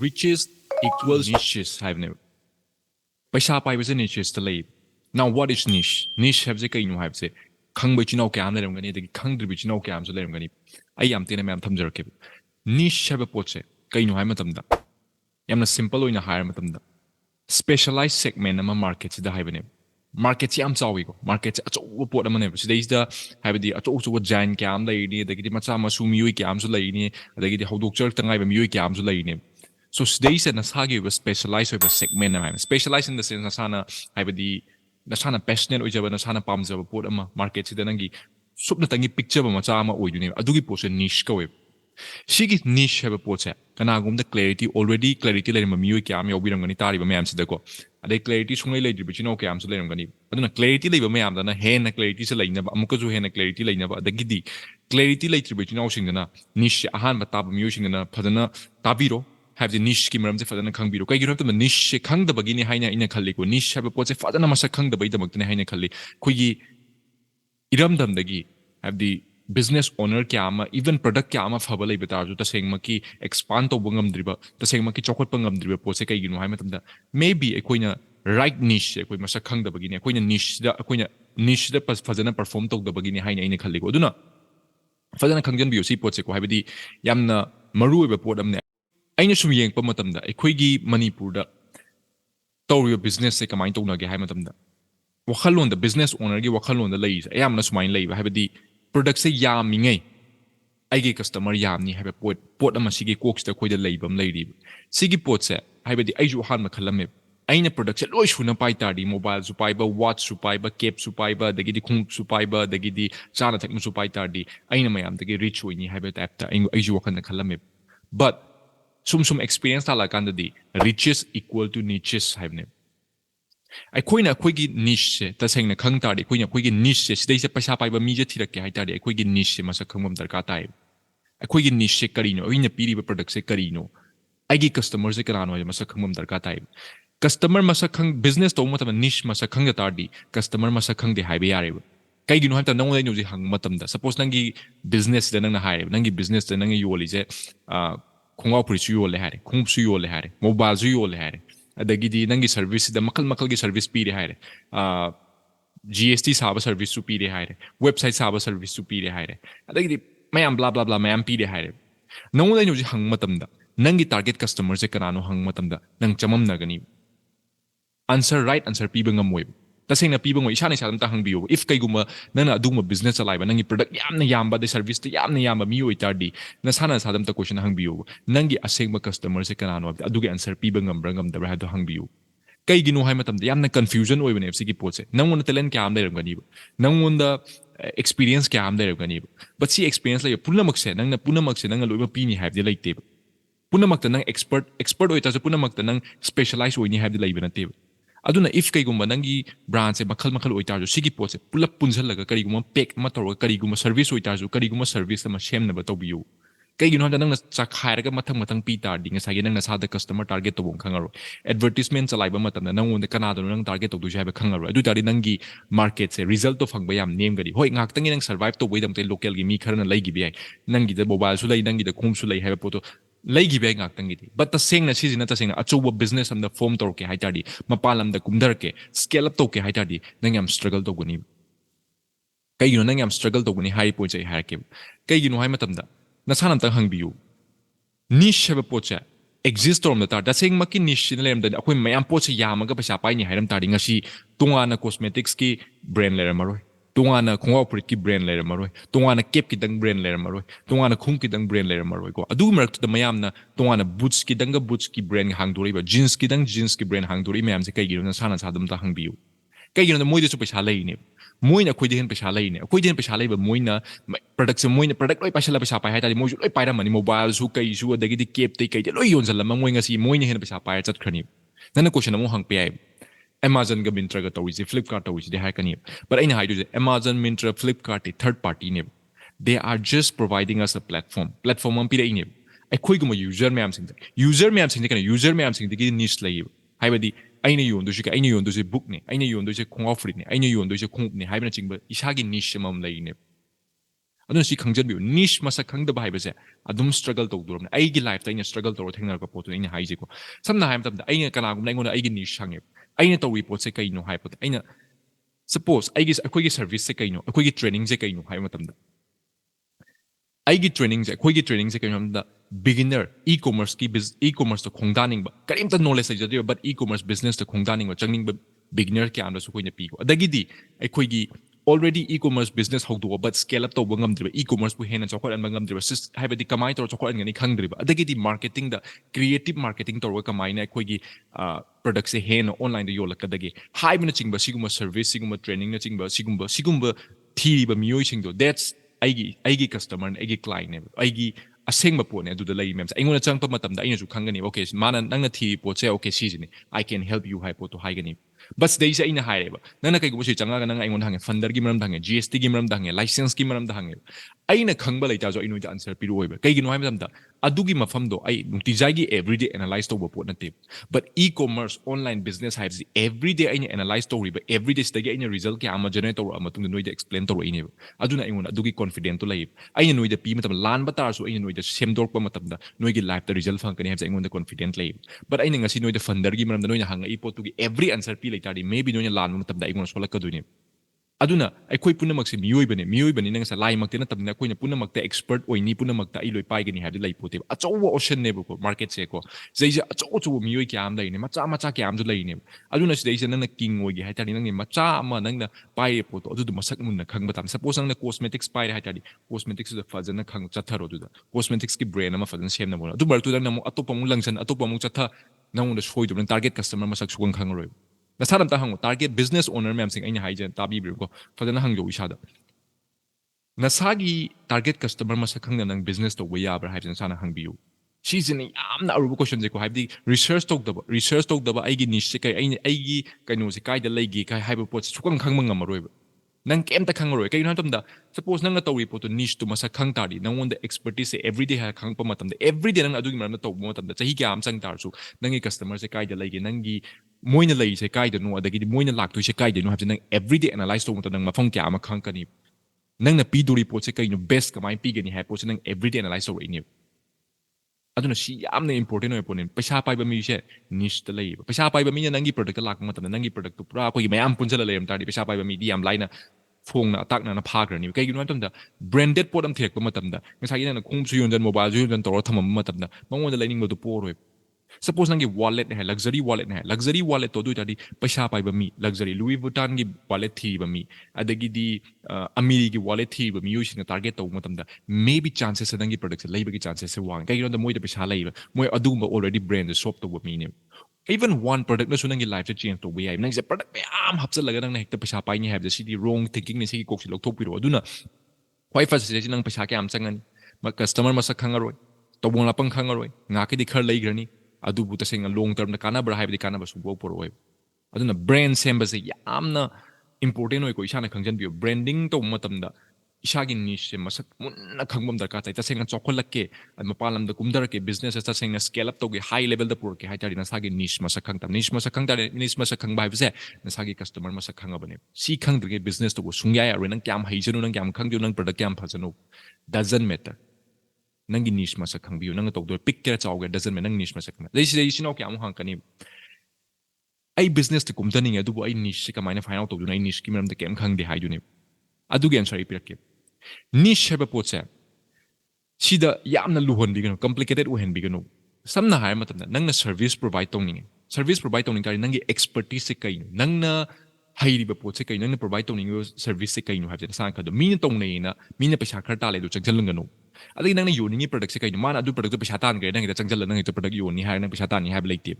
riches equals niches haibne paisa pai base niches ta lay now what is niche niche habse kai nu habse khang bai chinau kyam le ramgani de khang dri bi chinau kyam su le ramgani ai yam tena mem thamjar ke niche haba potse kai nu hai matam da yamna simple oina hire matam da specialized segment ama market sida haibane market si am chawi ko market acho pot amane sida is da haibadi acho giant kyam lai ni adagi macha masu miyoi kyam su lai ni adagi hodok char tangai ba miyoi kyam su lai ni so sida is na sagi ba specialized over segment na specialized in the sense na sana haibadi na sana passionate ojaba na sana pamjaba pot ama market sida nangi supna tangi picture ba macha ama oiduni adugi pot se niche ka we Shigi niche have a poche. Kanagum the clarity already clarity let him a mu cam your biram tari mam sidako. A day clarity swing lady, but you know cam so let him gani. But then clarity leave a mam than a hen a clarity selena, Amukazu hen a clarity lane the giddy. Clarity later, but you know singana niche a hand but tab musing in a padana tabiro. Have the niche scheme for the kang biro. You have the niche kang the bagini haina in a calico niche have a poche father masa kang the beta magna haina cali. Kuyi iram dam dagi have the business owner kya even product kya phaba lei beta ju taseng maki expand to bungam driba taseng maki chokot pangam driba pose kai ginu hai matam da maybe ekoina right niche ekoi masa khang da bagini ekoina niche da pas fazana perform to da bagini hai nei ne khalli go duna fazana khangjan biu si pot se ko haibadi yamna maru be pot amne aina sum yeng pa matam da ekoi gi manipur da tawri business se kamai to na ge hai matam da wakhalon da business owner gi wakhalon da lei ayamna sumain lei haibadi product se yamingai aige customer yamni have pot ama sigi cox da khoi da leibam leiri sigi pot se haibadi aiju han ma khalame aina product se loi suna pai tardi mobile su pai ba watch su pai ba cap su pai ba dagi di khung su pai ba dagi di chana thak su pai tardi aina mayam dagi reach hoini haiba tap ta aiju wakan da khalame but sum experience ta la kan di riches equal to niches haibne ꯑꯩꯈꯣꯏꯅ ꯑꯩꯈꯣꯏꯒꯤ ꯅꯤꯁꯁꯦ ꯇꯁꯦꯡꯅ ꯈꯪ ꯇꯥꯔꯗꯤ ꯑꯩꯈꯣꯏꯅ ꯑꯩꯈꯣꯏꯒꯤ ꯅꯤꯁꯁꯦ ꯁꯤꯗꯩꯁꯦ ꯄꯩꯁꯥ ꯄꯥꯏꯕ ꯃꯤꯁꯦ ꯊꯤꯔꯛꯀꯦ ꯍꯥꯏ ꯇꯥꯔꯗꯤ ꯑꯩꯈꯣꯏꯒꯤ ꯅꯤꯁꯁꯦ ꯃꯁꯛ ꯈꯪꯕ ꯗꯔꯀꯥꯔ ꯇꯥꯏ ꯑꯩꯈꯣꯏꯒꯤ ꯅꯤꯁꯁꯦ ꯀꯔꯤꯅꯣ ꯑꯩꯅ ꯄꯤꯔꯤꯕ ꯄ꯭ꯔꯗꯛꯁꯦ ꯀꯔꯤꯅꯣ ꯑꯩꯒꯤ ꯀꯁꯇꯃꯔꯁꯦ ꯀꯅꯥꯅꯣ ꯍꯥꯏꯕ ꯃꯁꯛ ꯈꯪꯕ ꯗꯔꯀꯥꯔ ꯇꯥꯏ ꯀꯁꯇꯃꯔ ꯃꯁꯛ ꯈꯪ ꯕꯤꯖꯤꯅꯦꯁ ꯇꯧꯕ ꯃꯇꯝꯗ ꯅꯤꯁ ꯃꯁꯛ ꯈꯪꯗ ꯇꯥꯔꯗꯤ ꯀꯁꯇꯃꯔ ꯃꯁꯛ ꯈꯪꯗꯦ ꯍꯥꯏꯕ ꯌꯥꯔꯦꯕ ꯀꯩꯒꯤꯅꯣ ꯍꯥꯏꯕ ꯃꯇꯝꯗ ꯅꯉꯣꯟꯗ ꯑꯩꯅ ꯍꯧꯖꯤꯛ ꯍꯪꯕ ꯃꯇꯝꯗ ꯁꯄꯣꯁ ꯅꯪꯒꯤ ꯕꯤꯖꯤꯅꯦꯁꯁꯤꯗ ꯅꯪꯅ ꯍꯥꯏꯔꯦꯕ ꯅꯪꯒꯤ ꯕꯤꯖꯤꯅꯦꯁꯇ ꯅꯪꯅ ꯌꯣꯜꯂꯤꯁꯦ ꯈꯣꯡꯒ꯭ꯔꯥꯎ ꯐꯨꯔꯤꯠꯁꯨ ꯌꯣꯜꯂꯦ ꯍꯥꯏꯔꯦ ꯈꯣꯡꯎꯞꯁꯨ ꯌꯣꯜꯂꯦ ꯍꯥꯏꯔꯦ ꯃꯣꯕꯥꯏꯜꯁꯨ ꯌꯣꯜꯂꯦ ꯍꯥꯏꯔꯦ ꯑꯗꯒꯤꯗꯤ ꯅꯪꯒꯤ ꯁꯔꯚꯤꯁꯁꯤꯗ ꯃꯈꯜ ꯃꯈꯜꯒꯤ ꯁꯔꯚꯤꯁ ꯄꯤꯔꯦ ꯍꯥꯏꯔꯦ GST साबा सर्विस सु पीरे हाइरे वेबसाइट साबा सर्विस सु पीरे हाइरे अदगिदि मयाम ब्ला ब्ला ब्ला मयाम पीरे हाइरे नंगोदा नुजि हंग मतमदा नंगी टारगेट कस्टमर से कनानो हंग मतमदा नंग चमम नगनी आंसर राइट आंसर पीबा ngam तसेंगना पीबा ngoi इसाने सादम ता हंगबियो इफ कैगुमा नंगना अदुमा बिजनेस चलाइबा नंगी प्रोडक्ट यामना यामबा दे सर्विस ते यामना यामबा मी ओइतारदी न साना सादम ता क्वेश्चन हंगबियो नंगी असेंगबा कस्टमर से कनानो अदुगे आंसर पीबा ngambra ngamdabra हादो हंगबियो कईगिनो हाई मतमदे यामना कंफ्यूजन ओइबने सिगी पोचे नंगोन टैलेंट क्या आम लेरमगनीब नंगोन द एक्सपीरियंस क्या आम लेरमगनीब बट सी एक्सपीरियंस ले पुनमकसे नंगना पुनमकसे नंग लोइबा पीनी हाइबदे लेइते पुनमकते नंग एक्सपर्ट ओइतासे पुनमकते नंग स्पेशलाइज ओइनी हाइबदे लेइबे नते अदुना इफ कईगुम्बा नंगी ब्रांड से मखल मखल ओइतारजु सिगी पोचे पुलप पुनसलगा करीगुम्बा पेक मा तौरगा करीगुम्बा सर्विस ओइतारजु करीगुम्बा सर्विस अमा सेमनबा तौबियु कईगिनो हाइबदा नंगना चाखायरगा मथंग मथंग पी तारदी ngसागे नंगना सादा कस्टमर टारगेट तौबम खंगारो एडवर्टाइजमेंट चलाइबा मतमदा नंगोंदे कनादनो नंग टारगेट तौदुजे हाइबा खंगारो अदु तारदी नंगी मार्केट से रिजल्ट तो फंगबा याम नेमगरी होय ngaktangi nang survive तौबैदमते लोकल गी मी खरना लैगिबे याय नंगी द मोबाइल सु लै नंगी द खोमसु लै हाइबा पोतो लैगिबे ngaktangi दी बट तसेंगना सिजिना तसेंगना अचौबा बिजनेस अमदा फॉर्म तौरके हाइतारदी मपालमदा कुमदरके स्केल अप तौके हाइतारदी नंग याम स्ट्रगल तौगनी कईगिनो नंग याम स्ट्रगल तौगनी हाई पॉइंट से हारके कईगिनो हाइ मतमदा नसानमता हंगबियु niche have a pocha exist on the tar that saying maki niche in lem that akoi mayam pocha yamaga pesa pai ni hairam tari ngasi tungana cosmetics ki brand layer maroi tungana khongwa prit ki brand layer maroi tungana cap ki dang brand layer maroi tungana khung ki dang brand layer maroi ko adu marak to mayam na tungana boots ki brand hangdori ba jeans ki brand hangdori mayam se kai gi na sana sadam ta hangbiu kai gi na moi de su pesa lai ne moina khoi de hen pesa lai ne khoi de hen pesa lai ba moina product se moina product loi paisa la pesa pai haitari moi loi paira mani mobile su kai su adagi di cap te kai loi yon zalla moi ngasi moina hen pesa pai chat khani nana question amo hang pe ai Amazon ga Myntra ga tawisi Flipkart tawisi de haikani but aina haidu Amazon Myntra Flipkart third party ne they are just providing us a platform am pira ine ai khoi guma user mayam sing kana user mayam sing de gi niche lai haibadi aina yondosi ka aina yondosi book ne aina yondosi khong offer ne aina yondosi khong ne haibna chingba isagi niche mam lai ne aduna si khangjanbiu niche masak khangdaba haibase adum struggle tawdurabne aigi life ta ina struggle tawra thengnarka pottu ina haije ko samna haim tamda aina kanagumna aingona aigi niche hange aina tawi potse kaino haipot aina suppose aigi akoigi service se kaino akoigi training se kaino hai matamda aigi training se akoigi training se kaino da beginner e-commerce ki e-commerce to khongdaning ba karimta knowledge se jadi but e-commerce business to khongdaning ba changning ba beginner ke amda su koina pi ko adagidi akoigi already e-commerce business haudu but scale up to bangam driba e-commerce bu hena chokot an bangam driba sis haibadi kamai to chokot an ngani khang driba adagidi marketing da creative marketing to kamai na akoigi product se hena online da yolakadagi haibina chingba siguma service siguma training na chingba sigumba thiba miyoi singdo that's aigi customer na aigi client ne aigi asengba po ne adu da lai mem aingona changpa matamda aina su khangani okay mana nangna thi po che okay season I can help you hai po to hai gani bas dei se ina haireba nana kai gubo changa nanga aingon hange funder gi maram dange GST gi maram dange license gi maram dange aina khangba leita jo inu da answer piru oiba kai gi no haim da adugi mafam do ai nukti jagi everyday analyze to bo nate but e-commerce online business has everyday aina analyze to riba everyday stagi aina result ki ama generate to ama tung noida explain to ine aduna aingon adugi confident to lai aina noida pi matam lan batar so aina noida semdor pa matam da noigi life the result fan kani has aingon da confident lai but aina ngasi noida funder gi maram da noina hanga i potu gi every answer pi tadi maybe nonya lan matam da igona solak kaduni aduna aikoi punamak se miyoi bani nang sa lai makte na tabna koina punamak te expert oini punamak ta iloi pai gani hadi lai pote achowa ocean ne ko market se ko zeija achowa miyoi kyam dai ne macha kyam ju lai ne aduna se deisa nang king oigi hai tadi nang ne macha ama nang na pai poto adu masak mun na khang batam suppose nang na cosmetics pai hai tadi cosmetics da fazana khang chatharo du da cosmetics ki brand ama fazana sem na mo adu bar tu nang na mo atopa mu langsan atopa mu chatha nang da shoi du target customer masak sugang khang roi nasaram ta hango target business owner mem sing aina haije tabi bi ko fadana hangjo isada nasagi target customer masak khangna nang business to we yabra haibsen sana hangbiu shizini amna arubu question je ko haibdi research to daba aigi niche se kai aigi kaino se kai da leigi kai haibu pot sukang khangma ngamaroi nang kemta khangaroi kai natamda suppose nang tawi poto niche to masak khang tari nang on the expertise everyday ha khang pa matamda everyday nang adugi maramda to matamda chahi kya am sang tar su nangi customer se kai da leigi nangi moina lei se kai da no adagi moina laktu se kai da no habje nang everyday analyze to matam nang mafong kya am khang kani nang na pi do report se kai no best kamai pi gani ha po se nang everyday analyze to ni aduna si yamna important oi ponin paisa pai ba mi se niche ta lei paisa pai ba mi nangi product lak matam nangi product to pura ko gi mayam punjala leim tari paisa pai ba mi di am laina phone na attack na phagrani kai gino matamda branded pot am thek pa matamda ngasai na khum su yonjan mobile su yonjan tor thamam matamda mangon da lining do poroi suppose nangi wallet hai luxury wallet to du tadi paisa pai ba mi luxury Louis Vuitton gi wallet thi ba mi adagi di amiri gi wallet thi ba mi yusina target to matamda maybe chances nangi product labor gi chances se wang kai gino da moi da paisa lai moi aduma already brand shop to ba mi ne even one product na sunang life change to we ai nang se product me am hapsal laga nang hekta paisa pai ni have the city wrong thinking ni se kok si lok thok piro aduna why first se nang paisa ke am changan ma customer masak khangaroi to bong lapang khangaroi nga ke di khar lai grani adu bu ta senga long term na kana bra have di kana ba su bo por oi aduna brand semba se yamna important oi ko isana khangjan bi branding to matam da isagi niche masak munna khangbam darka tai ta senga chokholakke mapalam da kumdarake business ta senga scale up to ge high level da pur ke hai tari na sagi niche masak khangtam niche masak khang bai bse na sagi customer masak khanga bane si khang de business to sungya ya nang kyam haijanu nang kyam khangju nang product kyam phajanu doesn't matter nangi niche masak khangbiu nang to do picture chawge doesn't matter nang niche masak khang dei si no kyam hang kani ai business to kumtani nge du ai niche ka maina find out to do ai niche ki meram de kem khang de hai du ne adu gen sorry pirake niche have a potse sida yamna luhon bigano complicated uhen bigano samna hay matamna nangna service provide tongning kari nangi expertise se kai nangna hairiba potse kai nangna provide tongning service se kai no have sa ka do min tongnei na min paisa khar ta le do changjalungano adai nangna yoningi product se kai mana adu product paisa tan ga nangi changjal nangi to product yoni hay nang paisa tan ni have like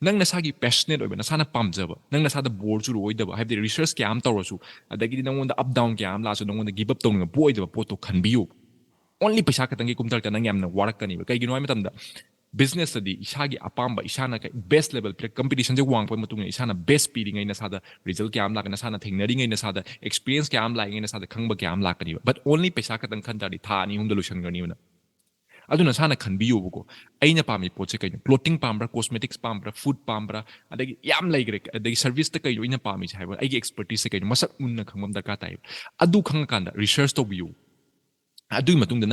nangna sagi passionate oiba na sana pamjaba nangna sada board su roidaba have the research kyam tawrasu adagi nangonda up down kyam la so nangonda give up tongning boidaba poto khanbiu only paisa katangi kumtar ka nang yamna warakani ba kai gino ay matamda business adi isagi apamba isana ka best level pre competition je wang pa matung isana best speeding ay na sada result kya amla na sana thingnari ngay na sada experience kya amla ngay na sada khangba kya amla kani but only paisa katang khantari tha ni hum solution gani na aduna sana khanbiyo buko aina pami potse kai clothing pambra cosmetics pambra food pambra adagi yam laigre adagi service ta kai ina pami chai ba ai expertise kai masak unna khangmam darka tai adu khang kanda research to biu ꯑꯗꯨꯒꯤ ꯃꯇꯨꯡꯗ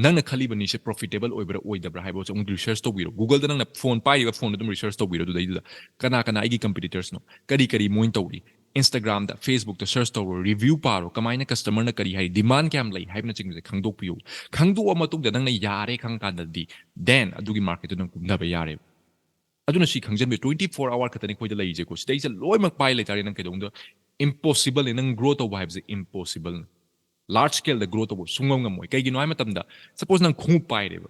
ꯅꯪꯅ ꯈꯜꯂꯤꯕ ꯅꯤꯁꯦ profitable ꯑꯣꯏꯕ꯭ꯔꯥ ꯑꯣꯏꯗꯕ꯭ꯔꯥ ꯍꯥꯏꯕꯁꯦ ꯑꯃꯨꯛ research ꯇꯧꯕꯤꯔꯣ ꯒꯨꯒꯜꯗ ꯅꯪꯅ ꯐꯣꯟ ꯄꯥꯏꯔꯤꯕ ꯐꯣꯟꯗ ꯑꯗꯨꯝ ꯔꯤꯁꯔꯆ ꯇꯧꯕꯤꯔꯣ ꯑꯗꯨꯗꯩꯗꯨꯗ ꯀꯅꯥ ꯑꯩꯒꯤ ꯀꯝꯄꯤꯇꯤꯇꯔꯁꯅꯣ ꯀꯔꯤ ꯃꯣꯏꯅ ꯇꯧꯔꯤ ꯏꯟꯁꯇꯥꯒ꯭ꯔꯥꯝꯗ ꯐꯦꯁꯕꯨꯛꯇ ꯁꯔꯆ ꯇꯧꯔꯣ ꯔꯤꯚ꯭ꯌू ꯄꯥꯔꯣ ꯀꯃꯥꯏꯅ ꯀꯁꯇꯃꯔꯅ ꯀꯔꯤ ꯍꯥꯏ ꯗꯤꯃꯥꯟ ꯀꯌꯥꯝ ꯂꯩ ꯍꯥꯏꯕꯅꯆꯤꯡꯕꯁꯦ ꯈꯪꯗꯣꯛꯄꯤꯌꯨ ꯈꯪꯗꯣꯛꯑ ꯃꯇꯨꯡꯗ ꯅꯪꯅ ꯌꯥꯔꯦ ꯈꯪꯀꯥꯟꯗꯗꯤ ꯗꯦꯟ ꯑꯗꯨꯒꯤ ꯃꯥꯔꯀꯦꯠꯇꯨ ꯅꯪ ꯀꯨꯝꯊꯕ ꯌꯥꯔꯦꯕ ꯑꯗꯨꯅ ꯁꯤ ꯈꯪꯖꯟꯕꯤꯌꯨ 24 hour ꯈꯛꯇꯅꯤ ꯑꯩꯈꯣꯏꯗ ꯂꯩꯔꯤꯁꯦꯀꯣ ꯁꯤꯗꯩꯁꯦ ꯂꯣꯏꯅꯃꯛ ꯄꯥꯏ ꯂꯩꯇꯥꯔꯦ ꯅꯪ ꯀꯩꯗꯧꯅꯗꯣ ꯏꯝꯄꯣꯁꯤꯕꯜꯅꯤ ꯅꯪ ꯒ꯭ꯔꯣ ꯇꯧꯕ ꯍꯥꯏꯕꯁꯦ ꯏꯝꯄꯣꯁꯤꯕꯜꯅꯤ ꯂꯥꯔꯖ ꯁ꯭ꯀꯦꯜꯗ ꯒ꯭ꯔꯣ ꯇꯧꯕ ꯁꯨꯡꯉꯝ ꯉꯝꯃꯣꯏ ꯀꯩꯒꯤꯅꯣ ꯍꯥꯏ ꯃꯇꯝꯗ ꯁꯄꯣꯁ ꯅꯪ ꯈꯣꯡꯎꯞ ꯄꯥꯏꯔꯦꯕ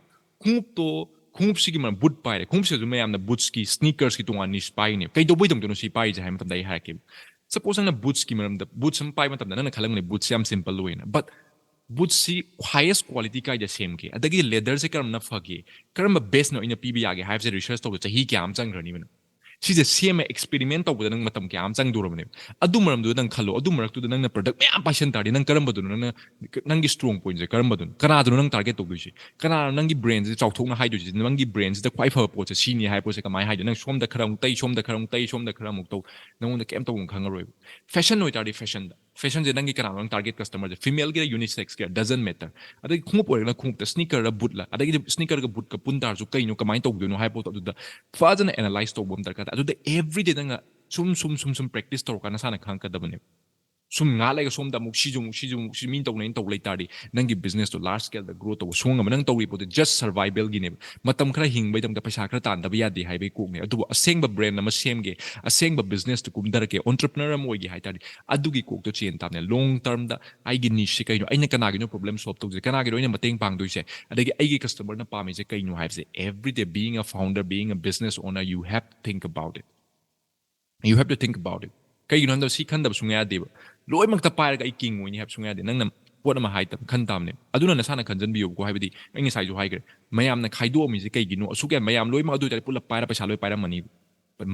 ꯈꯣꯡꯎꯞꯁꯤꯒꯤ ꯃꯔꯝ ꯕꯨꯠ ꯄꯥꯏꯔꯦ ꯈꯣꯡꯎꯞꯁꯤꯁꯨ ꯃꯌꯥꯝꯅ ꯕꯨꯠꯁꯀꯤ ꯁ꯭ꯅꯤꯀꯔꯁꯀꯤ ꯇꯣꯉꯥꯟ ꯅꯤꯁ ꯄꯥꯏꯅꯦꯕ ꯀꯩꯗꯧꯕꯩꯗꯧꯗꯣꯏꯅꯣ ꯁꯤ ꯄꯥꯏꯔꯤꯁꯦ ꯍꯥꯏ ꯃꯇꯝꯗ ꯑꯩ ꯍꯥꯏꯔꯛꯀꯦꯕ ꯁꯄꯣꯁ ꯅꯪꯅ ꯕꯨꯠꯁꯀꯤ ꯃꯔꯝꯗ ꯕꯨꯠꯁ ꯑꯃ ꯄꯥꯏꯕ ꯃꯇꯝꯗ ꯅꯪꯅ ꯈꯜꯂꯝꯒꯅꯤ ꯕꯨꯠꯁꯦ ꯌꯥꯝ ꯁꯤꯝꯄꯜ ꯑꯣꯏꯅ ꯕꯠ ꯕꯨꯠꯁꯤ ꯍꯥꯏꯌꯦꯁ ꯀ꯭ꯋꯥꯂꯤꯇꯤ ꯀꯥꯏꯗ ꯁꯦꯝꯒꯦ ꯑꯗꯒꯤ ꯂꯦꯗꯔꯁꯦ ꯀꯔꯝꯅ ꯐꯒꯦ ꯀꯔꯝꯕ ꯕꯦꯁꯅ ꯑꯩꯅ ꯄꯤꯕ ꯌꯥꯒꯦ ꯍꯥꯏꯕꯁꯦ ꯔꯤꯁꯔꯆ ꯇꯧꯕꯗ ꯆꯍꯤ ꯀꯌꯥ ꯑꯃ ꯆꯪꯈ꯭ꯔꯅꯤꯕ ꯁꯤꯁꯦ ꯁꯦꯝꯃ ꯑꯦꯛꯁꯄꯦꯔꯤꯃꯦꯟ ꯇꯧꯕꯗ ꯅꯪ ꯃꯇꯝ ꯀꯌꯥ ꯑꯃ ꯆꯪꯗꯣꯔꯕꯅꯦꯕ ꯑꯗꯨ ꯃꯔꯝꯗꯨꯗ ꯅꯪ ꯈꯜꯂꯣ ꯑꯗꯨ ꯃꯔꯛꯇꯨꯗ ꯅꯪꯅ ꯄ꯭ꯔꯗꯛ ꯃꯌꯥꯝ ꯄꯥꯏꯁꯟ ꯇꯥꯔꯗꯤ ꯅꯪ ꯀꯔꯝꯕꯗꯨꯅꯣ ꯅꯪꯒꯤ ꯁ꯭ꯇ꯭ꯔꯣꯡ ꯄꯣꯏꯟꯁꯦ ꯀꯔꯝꯕꯗꯨꯅꯣ ꯀꯅꯥꯗꯨꯅꯣ ꯅꯪ ꯇꯥꯔꯒꯦꯠ ꯇꯧꯗꯣꯏꯁꯦ ꯀꯅꯥꯅꯣ ꯅꯪꯒꯤ ꯕ꯭ꯔꯦꯟꯁꯦ ꯆꯥꯎꯊꯣꯛꯅ ꯍꯥꯏꯗꯣꯏꯁꯦ ꯅꯪꯒꯤ ꯕ꯭ꯔꯦꯟꯁꯤꯗ ꯈ꯭ꯋꯥꯏ ꯐꯕ ꯄꯣꯠꯁꯦ ꯁꯤꯅꯤ ꯍꯥꯏꯕ ꯄꯣꯠꯁꯦ ꯀꯃꯥꯏꯅ ꯍꯥꯏꯗꯣꯏ ꯅꯪ ꯁꯣꯝꯗ ꯈꯔ ꯑꯃꯨꯛ ꯇꯩ ꯁꯣꯝꯗ ꯈꯔ ꯑꯃꯨꯛ ꯇꯩ ꯁꯣꯝꯗ ꯈꯔ ꯑꯃꯨꯛ ꯇꯧ ꯅꯪꯉꯣꯟꯗ ꯀꯩꯝ ꯇꯧꯕ ꯈꯪꯉꯔꯣꯏꯕ ꯐꯦꯁꯟ ꯑꯣꯏꯇꯥꯔꯗꯤ ꯐꯦꯁꯟꯁꯦ ꯅꯪꯒꯤ ꯀꯅꯥꯅꯣ ꯅꯪ ꯇꯥꯔꯒꯦꯠ ꯀꯁꯇꯃꯔꯁꯦ ꯐꯤꯃꯦꯜꯒꯤꯔ ꯌꯨꯅꯤꯁꯦꯛꯁꯀꯤꯔ ꯗꯖꯟ ꯃꯦꯇꯔ ꯑꯗꯒꯤ ꯈꯣꯡꯎꯞ ꯑꯣꯏꯔꯒꯅ ꯈꯣꯡꯎꯞꯇ ꯁ꯭ꯅꯤꯀꯔꯔ ꯕꯨꯠꯂ ꯑꯗꯒꯤꯗꯤ ꯁ꯭ꯅꯤꯀꯔꯒ ꯕꯨꯠꯀ ꯄꯨꯟ ꯇꯥꯔꯁꯨ ꯀꯩꯅꯣ ꯀꯃꯥꯏꯅ ꯇꯧꯗꯣꯏꯅꯣ ꯍꯥꯏꯕ ꯄꯣꯠꯇꯣ ꯑꯗꯨꯗ ꯐꯖꯅ ꯑꯦꯅꯥꯂꯥꯏꯁ ꯇꯧꯕ ꯑꯃ ꯗꯔꯀꯥꯔ ꯇꯥꯏ ꯑꯗꯨꯗ ꯑꯦꯚ꯭ꯔꯤꯗे ꯅꯪꯅ ꯁꯨꯝ ꯄ꯭ꯔꯦꯛꯇꯤꯁ ꯇꯧꯔꯀꯥꯟꯗ ꯅꯁꯥꯅ ꯈꯪꯉꯛꯀꯗꯕꯅꯦꯕ ꯁꯨꯝ ꯉꯥꯜꯂꯒ ꯁꯣꯝꯗ ꯑꯃꯨꯛ ꯁꯤꯁꯨ ꯃꯤꯅ ꯇꯧꯅꯩꯅ ꯇꯧ ꯂꯩꯇꯥꯔꯗꯤ ꯅꯪꯒꯤ ꯕꯤꯖꯤꯅꯦꯁꯇꯣ ꯂꯥꯔꯖ ꯁ꯭ꯀꯦꯜꯗ ꯒ꯭ꯔꯣ ꯇꯧꯕ ꯁꯣꯡꯉꯝꯕ ꯅꯪ ꯇꯧꯔꯤ ꯄꯣꯠꯇꯣ ꯖꯁ ꯁꯔꯚꯥꯏꯕꯦꯜꯒꯤꯅꯦꯕ ꯃꯇꯝ ꯈꯔ ꯍꯤꯡꯕꯩꯗꯃꯛꯇ ꯄꯩꯁꯥ ꯈꯔ ꯇꯥꯟꯗꯕ ꯌꯥꯗꯦ ꯍꯥꯏꯕꯒꯤ ꯀꯣꯛꯅꯦ ꯑꯗꯨꯕꯨ ꯑꯁꯦꯡꯕ ꯕ꯭ꯔꯦꯟ ꯑꯃ ꯁꯦꯝꯒꯦ ꯑꯁꯦꯡꯕ ꯕꯤꯖꯤꯅꯦꯁꯇꯨ ꯀꯨꯝꯊꯔꯛꯀꯦ ꯑꯣꯟꯇꯔꯄ꯭ꯔꯤꯅꯔ ꯑꯃ ꯑꯣꯏꯒꯦ ꯍꯥꯏꯇꯥꯔꯗꯤ ꯑꯗꯨꯒꯤ ꯀꯣꯛꯇꯣ ꯆꯦꯟ ꯇꯥꯕꯅꯦ ꯂꯣꯡ ꯇꯔꯝꯗ ꯑꯩꯒꯤ ꯅꯤꯁꯁꯦ ꯀꯩꯅꯣ ꯑꯩꯅ ꯀꯅꯥꯒꯤꯅꯣ ꯄ꯭ꯔꯣꯕ꯭ꯂꯦꯝ ꯁꯣꯜꯕ ꯇꯧꯖꯦ ꯀꯅꯥꯒꯤꯅꯣ ꯑꯩꯅ ꯃꯇꯦꯡ ꯄꯥꯡꯗꯣꯏꯁꯦ ꯑꯗꯒꯤ ꯑꯩꯒꯤ ꯀꯁꯇꯃꯔꯅ ꯄꯥꯝꯃꯤꯁꯦ ꯀꯩꯅꯣ ꯍꯥꯏꯕꯁꯦ ꯑꯦꯚ꯭ꯔꯤꯗे ꯕꯤయింಗ್ ꯑ founder being a business owner you have to think about it you have to think about it ꯀꯩꯒꯤꯅꯣ ꯍꯥꯏꯕꯗ ꯁꯤ ꯈꯟꯗꯕ ꯁꯨꯡꯌꯥ ꯌꯥꯗꯦꯕ ꯂꯣꯏꯅꯃꯛꯇ ꯄꯥꯏꯔꯒ ꯑꯩ ꯀꯤꯡ ꯑꯣꯏꯅꯤ ꯍꯥꯏꯕ ꯁꯨꯡꯌꯥ ꯌꯥꯗꯦ ꯅꯪꯅ ꯄꯣꯠ ꯑꯃ ꯈꯟ ꯇꯥꯕꯅꯦ ꯑꯗꯨꯅ ꯅꯁꯥꯅ ꯈꯟꯖꯟꯕꯤꯌꯨꯀꯣ ꯍꯥꯏꯕꯗꯤ ꯑꯩ ꯉꯁꯥꯏꯁꯨ ꯍꯥꯏꯈ꯭ꯔꯦ ꯃꯌꯥꯝꯅ ꯈꯥꯏꯗꯣꯛꯑꯝꯃꯤꯁꯦ ꯀꯩꯒꯤꯅꯣ ꯑꯁꯨꯛ ꯌꯥꯝ ꯃꯌꯥꯝ ꯂꯣꯏꯅꯃꯛ ꯑꯗꯨ ꯑꯣꯏꯇꯥꯔꯗꯤ ꯄꯨꯂꯞ ꯄꯥꯏꯔ ꯄꯩꯁꯥ ꯂꯣꯏ ꯄꯥꯏꯔꯝꯃꯅꯤ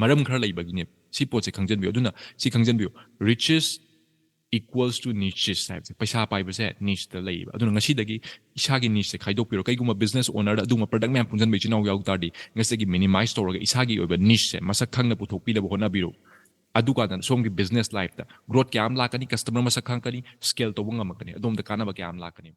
ꯃꯔꯝ ꯈꯔ ꯂꯩꯕꯒꯤꯅꯦ ꯁꯤ ꯄꯣꯠꯁꯦ ꯈꯪꯖꯟꯕꯤꯌꯨ ꯑꯗꯨꯅ ꯁꯤ ꯈꯪꯖꯟꯕꯤꯌꯨ ꯔꯤꯆꯦꯁ ꯏꯀ꯭ꯋꯜꯁ ꯇꯨ ꯅꯤꯆꯦꯁ ꯍꯥꯏꯕꯁꯦ ꯄꯩꯁꯥ ꯄꯥꯏꯕꯁꯦ ꯅꯤꯆꯇ ꯂꯩꯌꯦꯕ ꯑꯗꯨꯅ ꯉꯁꯤꯗꯒꯤ ꯏꯁꯥꯒꯤ ꯅꯤꯆꯁꯦ ꯈꯥꯏꯗꯣꯛꯄꯤꯔꯣ ꯀꯩꯒꯨꯝꯕ ꯕꯤꯖꯤꯅꯦꯁ ꯑꯣꯅꯔꯗ ꯑꯗꯨꯒꯨꯝꯕ ꯄ꯭ꯔꯗꯛ ꯃꯌꯥꯝ ꯄꯨꯟꯁꯤꯟꯕ ꯏꯆꯤꯜ ꯏꯅꯥꯎ ꯌꯥꯎ ꯇꯥꯔꯗꯤ ꯉꯁꯤꯗꯒꯤ ꯃꯤꯅꯤꯃꯥꯏꯁ ꯇꯧꯔꯒ ꯏꯁꯥꯒꯤ ꯑꯣꯏꯕ ꯅꯤꯆꯁꯦ ꯃꯁꯛ ꯈꯪꯅ ꯄꯨꯊꯣꯛꯄꯤꯅꯕ ꯍꯣꯠꯅꯕꯤꯔꯨ ꯑꯗꯨꯀꯥꯟꯗ ꯁꯣꯝꯒꯤ ꯕꯤꯖꯤꯅꯦꯁ ꯂꯥꯏꯐꯇ ꯒ꯭ꯔꯣꯠ ꯀꯌꯥ ꯑꯃ ꯂꯥꯛꯀꯅꯤ ꯀꯁꯇꯃꯔ ꯃꯁꯛ ꯈꯪꯉꯛꯀꯅꯤ ꯁ꯭ꯀꯦꯜ ꯇꯧꯕ ꯉꯝꯃꯛꯀꯅꯤ ꯑꯗꯣꯝꯗ ꯀꯥꯟꯅꯕ ꯀꯌꯥ ꯑꯃ ꯂꯥꯛꯀꯅꯤ